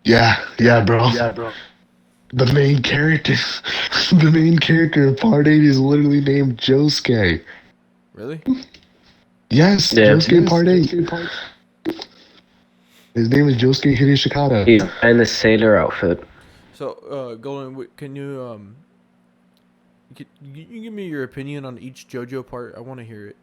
Yeah, yeah, bro. Yeah, bro. The main character, the main character of Part 8 is literally named Josuke. Really? Yes, Yeah, Josuke Part 8. His name is Josuke Hideshikata. he's in the sailor outfit. So, Golan, can you give me your opinion on each JoJo part? I want to hear it.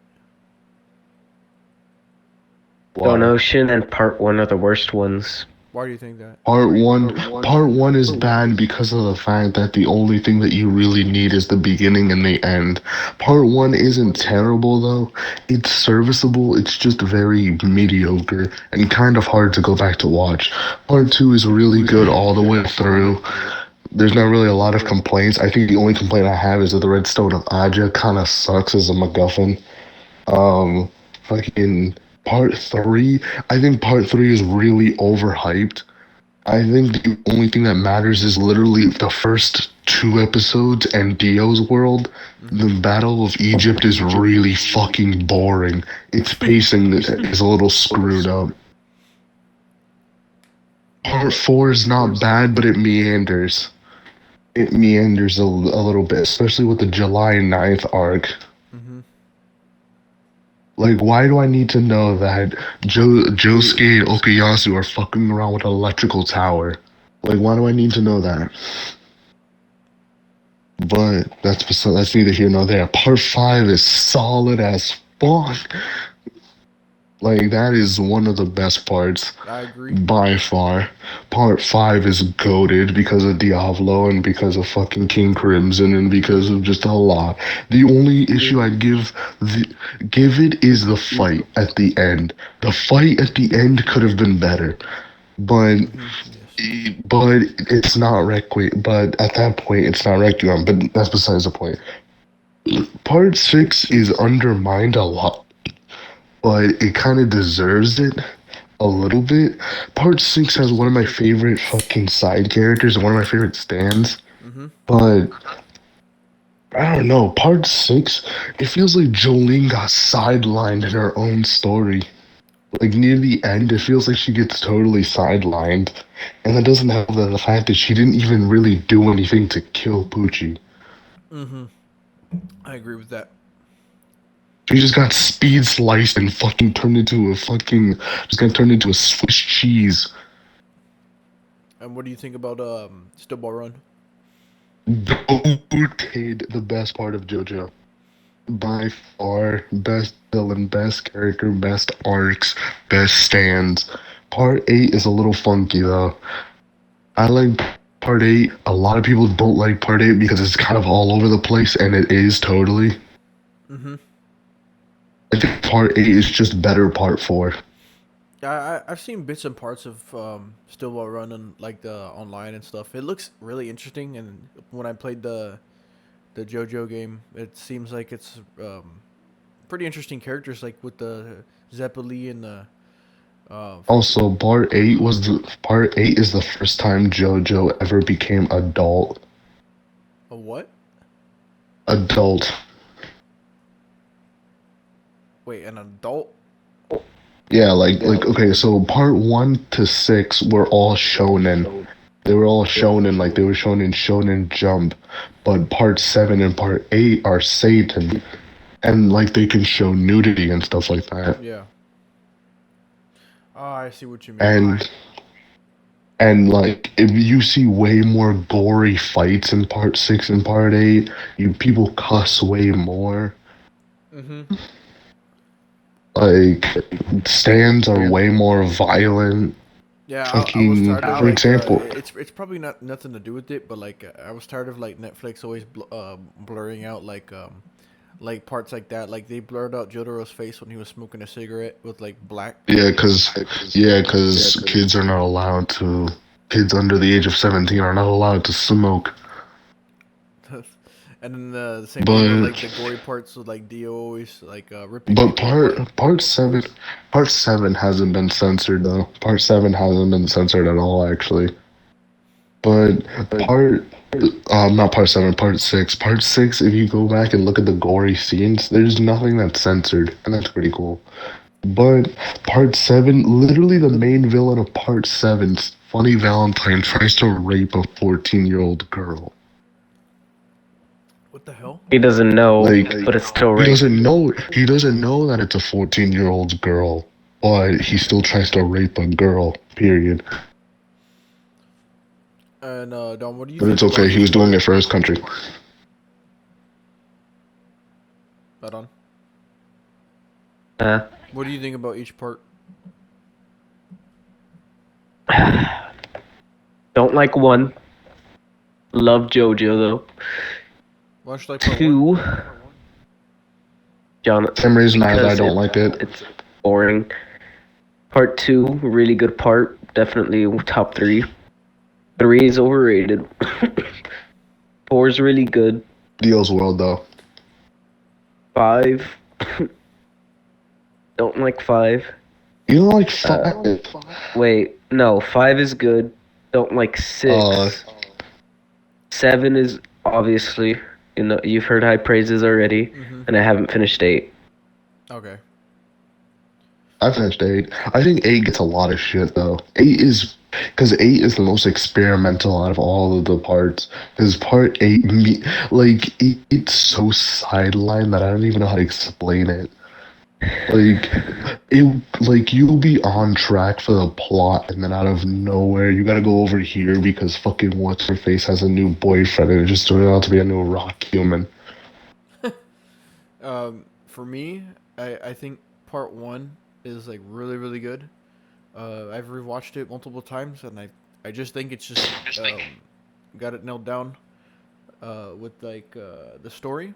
Stone Why? Ocean and Part 1 are the worst ones. Why do you think that? Part one is bad because of the fact that the only thing that you really need is the beginning and the end. Part one isn't terrible though. It's serviceable. It's just very mediocre and kind of hard to go back to watch. Part two is really good all the way through. There's not really a lot of complaints. I think the only complaint I have is that the Redstone of Aja kind of sucks as a MacGuffin. Um, fucking part three. I think part three is really overhyped. I think the only thing that matters is literally the first two episodes and Dio's world. Mm-hmm. The Battle of Egypt is really fucking boring. Its pacing is a little screwed up. Part four is not bad, but it meanders. It meanders a little bit, especially with the July 9th arc. Mm-hmm. Like, why do I need to know that Josuke and Okuyasu are fucking around with an electrical tower? Like, why do I need to know that? But that's neither here nor there. Part five is solid as fuck. Like that is one of the best parts I agree. by far. Part five is goated because of Diablo and because of fucking King Crimson and because of just a lot. The only issue I'd give it is the fight at the end. The fight at the end could have been better, but Mm-hmm. Yes. but it's not Requiem. But at that point, it's not Requiem. But that's besides the point. Part six is undermined a lot, but it kind of deserves it a little bit. Part six has one of my favorite fucking side characters and one of my favorite stands. Mm-hmm. But I don't know. Part six, it feels like Jolene got sidelined in her own story. Like near the end, it feels like she gets totally sidelined, and that doesn't help the fact that she didn't even really do anything to kill Poochie. Mm-hmm. I agree with that. She just got speed sliced and fucking turned into a fucking just got turned into a Swiss cheese. And what do you think about Snowball Run? Goated the best part of JoJo. By far, best villain, best character, best arcs, best stands. Part 8 is a little funky though. I like Part 8. A lot of people don't like Part 8 because it's kind of all over the place, and it is totally. Mm-hmm. I think Part 8 is just better Part 4. I've seen bits and parts of Snowball Run on like the online and stuff. It looks really interesting, and when I played the JoJo game, it seems like it's pretty interesting characters, like with the Zeppeli and the fucking Also, Part 8 is the first time JoJo ever became adult. a what? Adult. Wait, an adult? Yeah, like okay, so part 1 to 6 were all shonen. They were all shonen, like they were shown in Shonen Jump. But part 7 and part 8 are Satan. And like they can show nudity and stuff like that. Yeah. Oh, I see what you mean. And and like if you see way more gory fights in part 6 and part 8, you people cuss way more. Mm-hmm. Like stands are way more violent. Yeah, I was Fucking tired of for like example, it's probably not nothing to do with it, but like I was tired of like Netflix always blurring out like parts like that. Like they blurred out Jotaro's face when he was smoking a cigarette with like black. yeah, cuz kids are not allowed to kids under the age of 17 are not allowed to smoke. And then the same thing with like But the gory parts with like Dio always like ripping but people apart. part 7 hasn't been censored though. Part 7 hasn't been censored at all actually. But part not part 7, part 6. Part 6, if you go back and look at the gory scenes, there's nothing that's censored, and that's pretty cool. But part seven, literally the main villain of part seven, Funny Valentine, tries to rape a 14-year-old girl. What the hell? He doesn't know, Like but it's still he rape. doesn't know he doesn't know that it's a 14-year-old girl, but he still tries to rape a girl. Period. And Dom, what do you But think it's about okay. He each was doing part? it for his country. Hold on. Uh, What do you think about each part? don't like one. Love JoJo though. Why don't you like part one? Two, John, Same reason as I because don't like it. it's boring. Part two, really good part. Definitely top three. Three is overrated. Four is really good. Dio's world though. Five, don't like five. You don't like Uh, five? Wait, no, five is good. Don't like six. Seven is obviously, you've heard high praises already, Mm-hmm. and I haven't finished eight. Okay. I finished eight. I think eight gets a lot of shit though. Eight is because eight is the most experimental out of all of the parts. Because part eight, it's so sidelined that I don't even know how to explain it. Like you'll be on track for the plot, and then out of nowhere, you gotta go over here because fucking what's her face has a new boyfriend, and it just turned out to be a new rock human. For me, I think part one is like really really good. I've rewatched it multiple times, and I just think it's just got it nailed down. With like the story,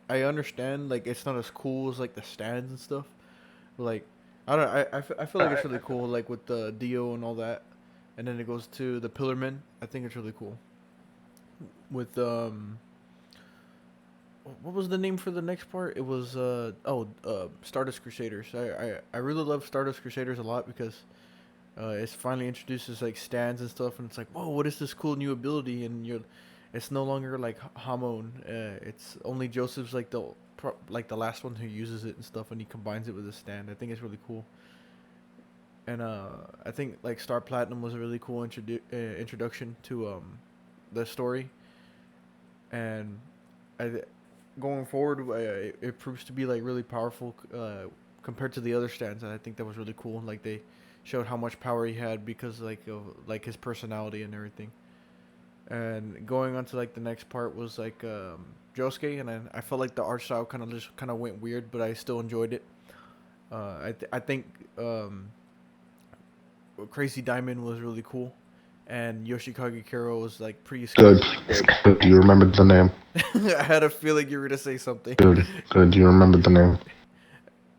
I understand like it's not as cool as like the stands and stuff. Like I don't I feel like it's really cool like with the Dio and all that, and then it goes to the Pillarmen. I think it's really cool. With what was the name for the next part? It was Stardust Crusaders. I really love Stardust Crusaders a lot because it's finally introduces like stands and stuff, and it's like, whoa, what is this cool new ability? And it's no longer like Hamon. It's only Joseph's like like the last one who uses it and stuff, and he combines it with his stand. I think it's really cool. And I think like Star Platinum was a really cool introduction to the story, and I going forward, it proves to be like really powerful compared to the other stands, and I think that was really cool. Like they showed how much power he had because like of like his personality and everything. And going on to like the next part was like Josuke, and I felt like the art style kind of went weird, but I still enjoyed it. I think Crazy Diamond was really cool, and Yoshikage Kuro was like pretty scary. Good. Good. Do you remember the name? I had a feeling you were gonna say something. Good. Good. Do you remember the name?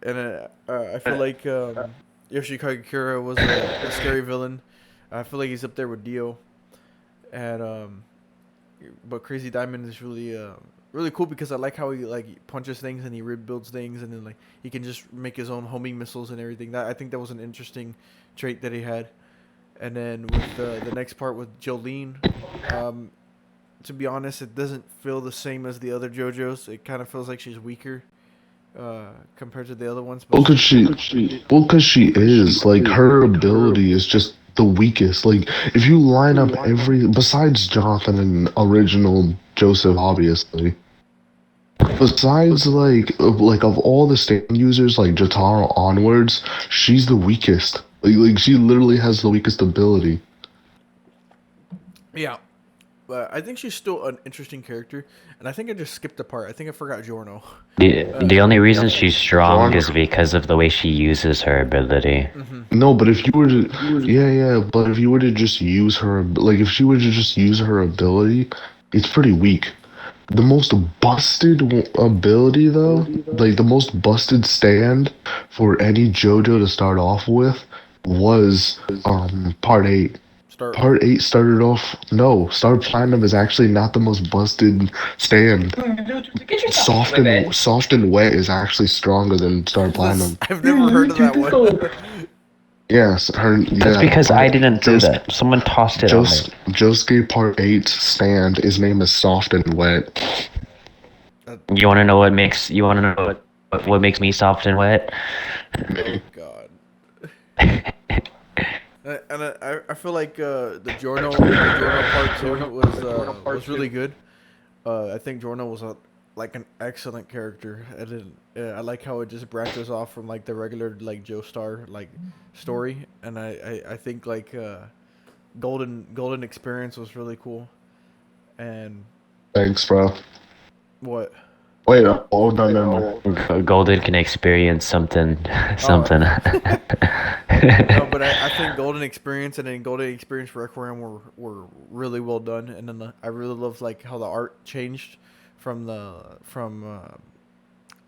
And I feel like Yoshikage Kira was a scary villain. I feel like he's up there with Dio, and but Crazy Diamond is really really cool because I like how he like punches things and he rebuilds things, and then like he can just make his own homing missiles and everything. That I think that was an interesting trait that he had. And then with the next part with Jolene, um, to be honest, it doesn't feel the same as the other JoJo's. It kind of feels like she's weaker compared to the other ones. But Cause she is like her ability is just the weakest. Like if you line up every besides Jonathan and original Joseph, obviously. Besides like of all the stand users like Jotaro onwards, she's the weakest. Like she literally has the weakest ability. yeah, but I think she's still an interesting character, and I think I just skipped a part. I think I forgot Giorno. The only reason she's strong John, is because of the way she uses her ability. Mm-hmm. no, but if you were to, yeah, but if you were to just use her, like if she were to just use her ability, it's pretty weak. The most busted ability, though, like the most busted stand for any JoJo to start off with was part eight. Start. Part eight started off. No, Star Platinum is actually not the most busted stand. Soft and wet is actually stronger than Star Platinum. I've never heard of that one. Yes, her. That's Yeah, because I part didn't do that. Someone tossed it on me. Josuke Part 8 stand. His name is Soft and Wet. You want to know what makes me soft and wet? Oh And I feel like the Giorno part two was really good. I think Giorno was like an excellent character. I like how it just branches off from like the regular like Joe Star like story, and I think like Golden Experience was really cool. And Thanks, bro. what? Wait, oh no, no, no. Golden can experience something, Oh, something. no, but I think Golden Experience and then Golden Experience Requiem were really well done, and then I really love like how the art changed from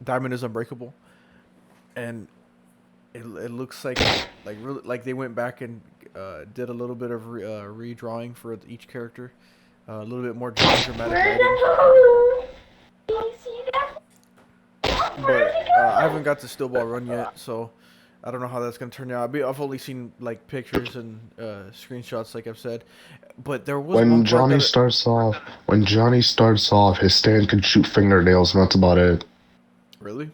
Diamond is Unbreakable, and it looks like really like they went back and did a little bit of redrawing for each character, a little bit more dramatic lighting. But I haven't got to Still Ball Run yet, so I don't know how that's gonna turn out. I've only seen like pictures and screenshots, like I've said. But there was one When part Johnny that starts off, when Johnny starts off, his stand can shoot fingernails, and that's about it. really,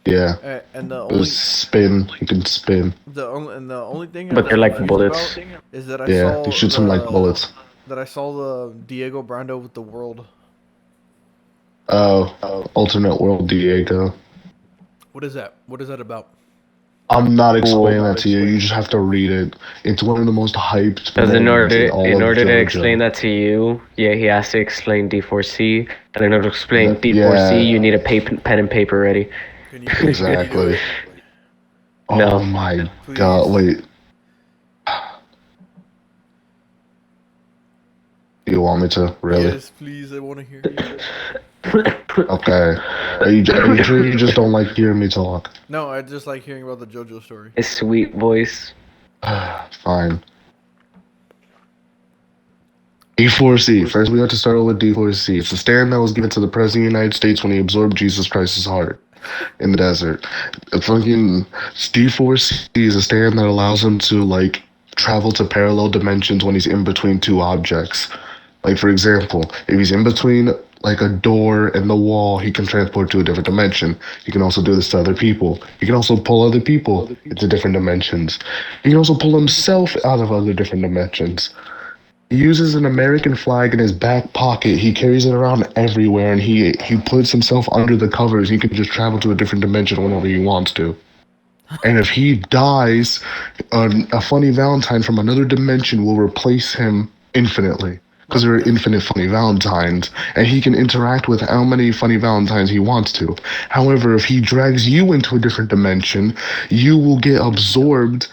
Yeah, and the only just spin. He can spin. the only thing I But was they're like confused bullets. about is that Yeah, he shoots him like bullets. I saw the Diego Brando with the world. Alternate world Diego. What is that? What is that about? I'm not explaining Cool. that to you. You just have to read it. It's one of the most hyped Because moments in all in of order to explain JoJo. that to you, yeah, he has to explain D4C. And in order to explain Yeah, D4C, you need a pen and paper ready. Can you do exactly. it? Oh No. my Please. god! Wait. Do you want me to? Really? Yes, please. I want to hear you. Okay. Are you sure you just don't like hearing me talk? No, I just like hearing about the JoJo story. His sweet voice. Fine. D4C. First, we have to start with D4C. It's the stand that was given to the President of the United States when he absorbed Jesus Christ's heart in the desert. Fucking D4C is a stand that allows him to, like, travel to parallel dimensions when he's in between two objects. Like, for example, if he's in between, like, a door and the wall, he can transport to a different dimension. He can also do this to other people. He can also pull other people into different dimensions. He can also pull himself out of other different dimensions. He uses an American flag in his back pocket. He carries it around everywhere, and he puts himself under the covers. He can just travel to a different dimension whenever he wants to. And if he dies, a funny Valentine from another dimension will replace him infinitely. Because there are infinite funny Valentines, and he can interact with how many funny Valentines he wants to. However, if he drags you into a different dimension, you will get absorbed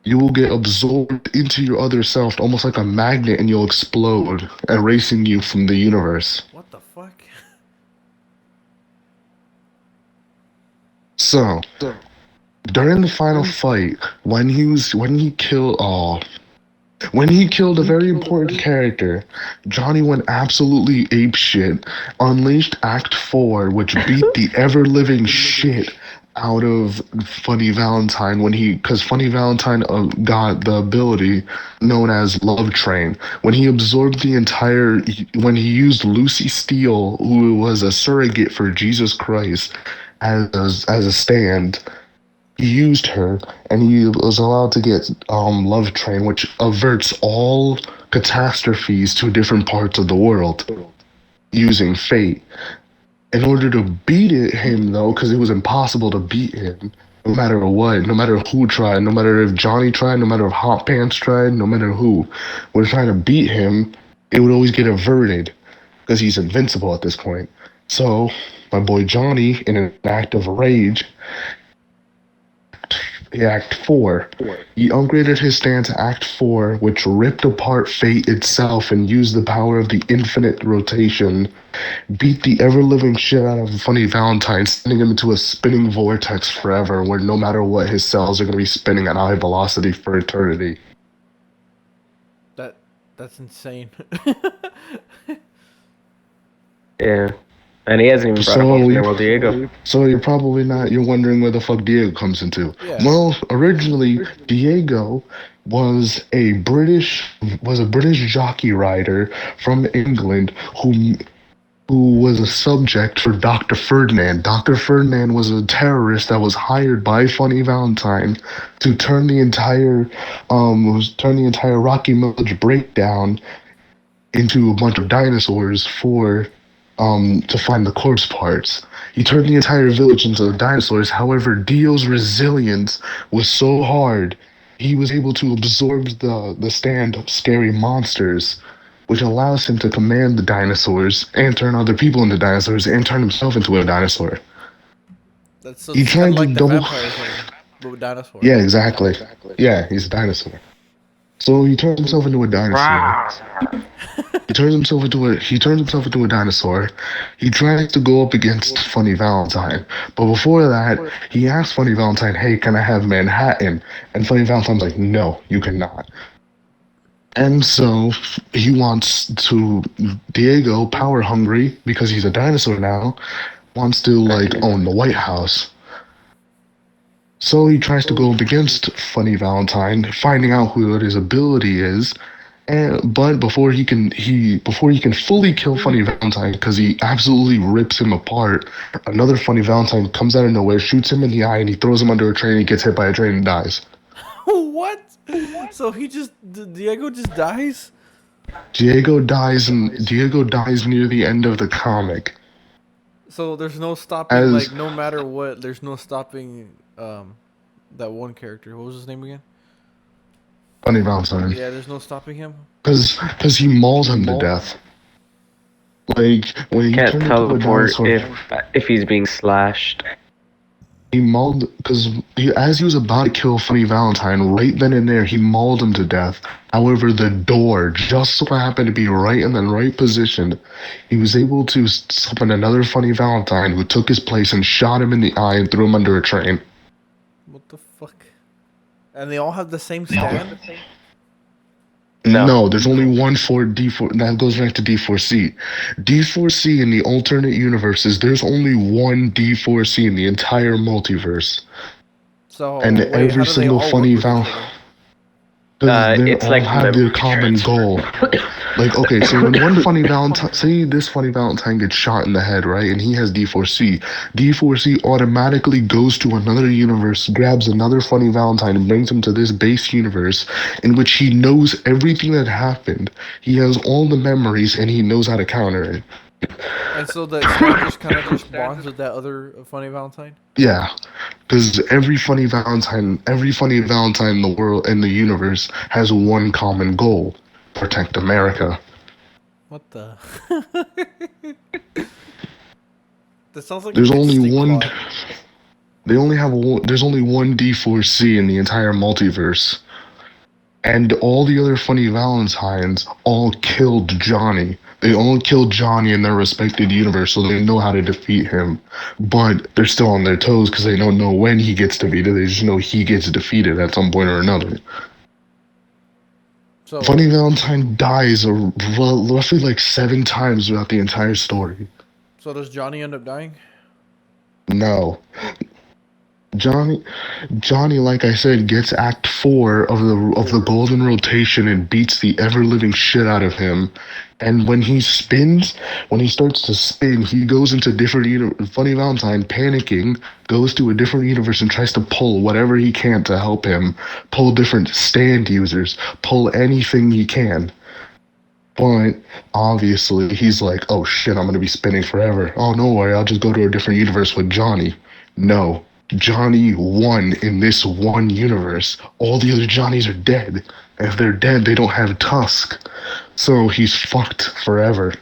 you will get absorbed into your other self, almost like a magnet, and you'll explode, erasing you from the universe. What the fuck? So, during the final fight, when he killed a very important character, Johnny went absolutely apeshit, unleashed Act 4, which beat the ever living shit out of Funny Valentine because Funny Valentine got the ability known as Love Train. When he when he used Lucy Steele, who was a surrogate for Jesus Christ, as a stand, he used her, and he was allowed to get Love Train, which averts all catastrophes to different parts of the world using fate. In order to him, though, because it was impossible to beat him, no matter what, no matter who tried, no matter if Johnny tried, no matter if Hot Pants tried, no matter who was trying to beat him, it would always get averted because he's invincible at this point. So, my boy Johnny, in an act of rage, Act 4. He upgraded his stand to Act 4, which ripped apart fate itself and used the power of the infinite rotation, beat the ever living shit out of Funny Valentine, sending him into a spinning vortex forever, where no matter what, his cells are going to be spinning at high velocity for eternity. That's insane. Yeah. And he hasn't even brought up Alternate World Diego. So you're wondering where the fuck Diego comes into. Yeah. Well, originally, Diego was a British jockey rider from England who who was a subject for Dr. Ferdinand. Dr. Ferdinand was a terrorist that was hired by Funny Valentine to turn the entire Rocky Village breakdown into a bunch of dinosaurs for to find the corpse parts. He turned the entire village into dinosaurs. However, Dio's resilience was so hard, he was able to absorb the stand of scary monsters, which allows him to command the dinosaurs and turn other people into dinosaurs and turn himself into a dinosaur. That's He kind tried of to like the double. vampire thing, but with dinosaur. Yeah, exactly. Yeah, he's a dinosaur. So he turns himself into a dinosaur. He turns himself into a dinosaur. He tries to go up against Funny Valentine, but before that, he asks Funny Valentine, "Hey, can I have Manhattan?" And Funny Valentine's like, "No, you cannot." And so he wants to Diego, power hungry because he's a dinosaur now, wants to like own the White House. So he tries to go up against Funny Valentine, finding out who his ability is. And but before he can fully kill Funny Valentine because he absolutely rips him apart, another Funny Valentine comes out of nowhere, shoots him in the eye, and he throws him under a train. He gets hit by a train and dies. What? So Diego just dies? Diego dies near the end of the comic. So there's no stopping, As like, no matter what, there's no stopping that one character. What was his name again? Funny Valentine, Yeah, there's no stopping him. because he mauls him to death. Like when he Can't turned into a teleport dinosaur, if he's being slashed. he mauled because as he was about to kill Funny Valentine, right then and there, he mauled him to death. However, the door just so happened to be right in the right position. He was able to summon another Funny Valentine who took his place and shot him in the eye and threw him under a train. What the fuck? And they all have the same stand? No, there's only one for D4. That goes back to D4C. D4C in the alternate universes, there's only one D4C in the entire multiverse. So, And wait, how every do they single all work Funny with each Val. other? Because they It's all like have their memory common transfer. goal. Like, okay, so when one Funny Valentine, say this Funny Valentine gets shot in the head, right, and he has D4C, D4C automatically goes to another universe, grabs another Funny Valentine, and brings him to this base universe in which he knows everything that happened. He has all the memories, and he knows how to counter it. And so that stand just kind of just bonds with that other funny Valentine? Yeah, because every Funny Valentine in the world, in the universe, has one common goal: protect America. What the? That sounds like an There's only interesting one. plot. There's only one D4C in the entire multiverse, and all the other Funny Valentines all killed Johnny. They all killed Johnny in their respected universe, so they know how to defeat him. But they're still on their toes because they don't know when he gets defeated. They just know he gets defeated at some point or another. So, Funny Valentine dies roughly like 7 times throughout the entire story. so does Johnny end up dying? No. Johnny, Johnny, like I said, gets Act 4 of the Golden Rotation and beats the ever living shit out of him. And when he starts to spin, he goes into Funny Valentine, panicking, goes to a different universe and tries to pull whatever he can to help him. Pull different stand users, pull anything he can. But obviously, he's like, "Oh shit, I'm gonna be spinning forever. Oh no worry, I'll just go to a different universe with Johnny." No, Johnny won in this one universe. All the other Johnnies are dead. And if they're dead, they don't have Tusk. So he's fucked forever.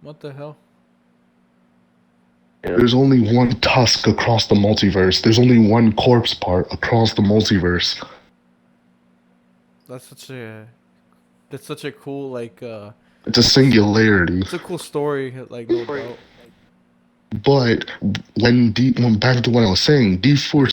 What the hell? There's only one Tusk across the multiverse. There's only one corpse part across the multiverse. That's such a cool, like, It's a singularity. it's a cool story, like, no doubt. But when back to what I was saying, D4